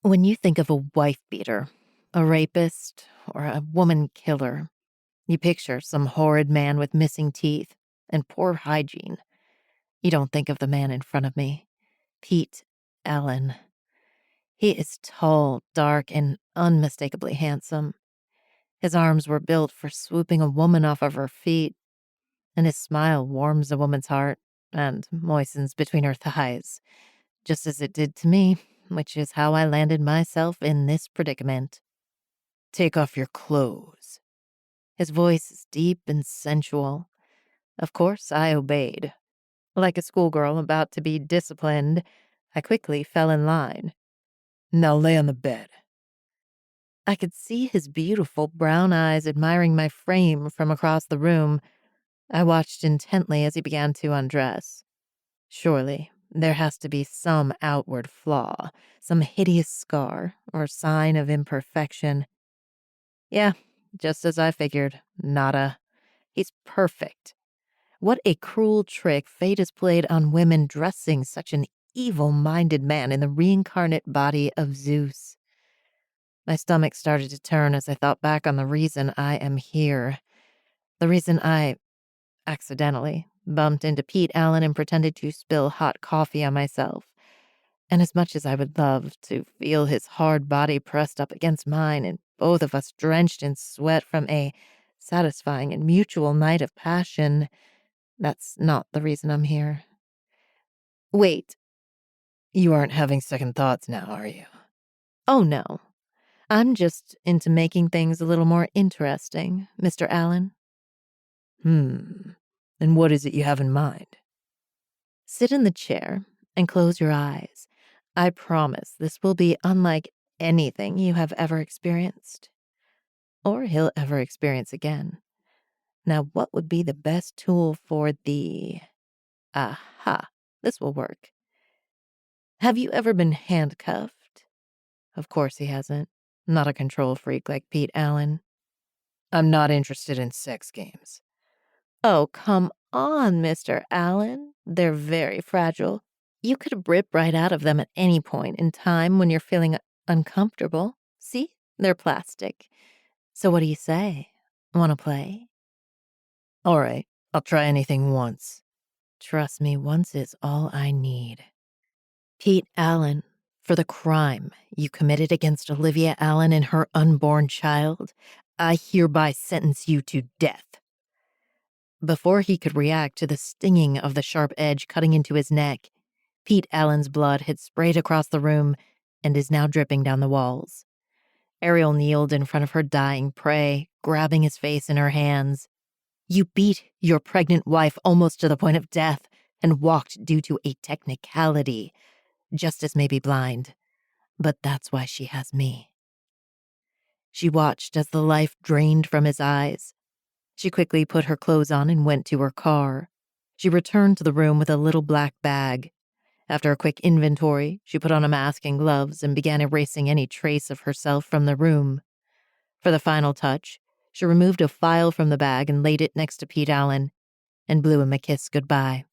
When you think of a wife beater, a rapist, or a woman killer, you picture some horrid man with missing teeth and poor hygiene. You don't think of the man in front of me, Pete Allen. He is tall, dark, and unmistakably handsome. His arms were built for swooping a woman off of her feet, and his smile warms a woman's heart and moistens between her thighs, just as it did to me, which is how I landed myself in this predicament. Take off your clothes. His voice is deep and sensual. Of course, I obeyed. Like a schoolgirl about to be disciplined, I quickly fell in line. Now lay on the bed. I could see his beautiful brown eyes admiring my frame from across the room. I watched intently as he began to undress. Surely, there has to be some outward flaw, some hideous scar or sign of imperfection. Yeah, just as I figured, nada. He's perfect. What a cruel trick fate has played on women dressing such an evil-minded man in the reincarnate body of Zeus. My stomach started to turn as I thought back on the reason I am here. The reason I, accidentally, bumped into Pete Allen and pretended to spill hot coffee on myself. And as much as I would love to feel his hard body pressed up against mine and both of us drenched in sweat from a satisfying and mutual night of passion, that's not the reason I'm here. Wait, you aren't having second thoughts now, are you? Oh, no. I'm just into making things a little more interesting, Mr. Allen. And what is it you have in mind? Sit in the chair and close your eyes. I promise this will be unlike anything you have ever experienced, or he'll ever experience again. Now, what would be the best tool for the... Aha, this will work. Have you ever been handcuffed? Of course he hasn't. Not a control freak like Pete Allen. I'm not interested in sex games. Oh, come on, Mr. Allen. They're very fragile. You could rip right out of them at any point in time when you're feeling uncomfortable. See? They're plastic. So what do you say? Want to play? All right, I'll try anything once. Trust me, once is all I need. Pete Allen, for the crime you committed against Olivia Allen and her unborn child, I hereby sentence you to death. Before he could react to the stinging of the sharp edge cutting into his neck, Pete Allen's blood had sprayed across the room and is now dripping down the walls. Ariel kneeled in front of her dying prey, grabbing his face in her hands. You beat your pregnant wife almost to the point of death and walked due to a technicality. Justice may be blind, but that's why she has me. She watched as the life drained from his eyes. She quickly put her clothes on and went to her car. She returned to the room with a little black bag. After a quick inventory, she put on a mask and gloves and began erasing any trace of herself from the room. For the final touch, she removed a file from the bag and laid it next to Pete Allen and blew him a kiss goodbye.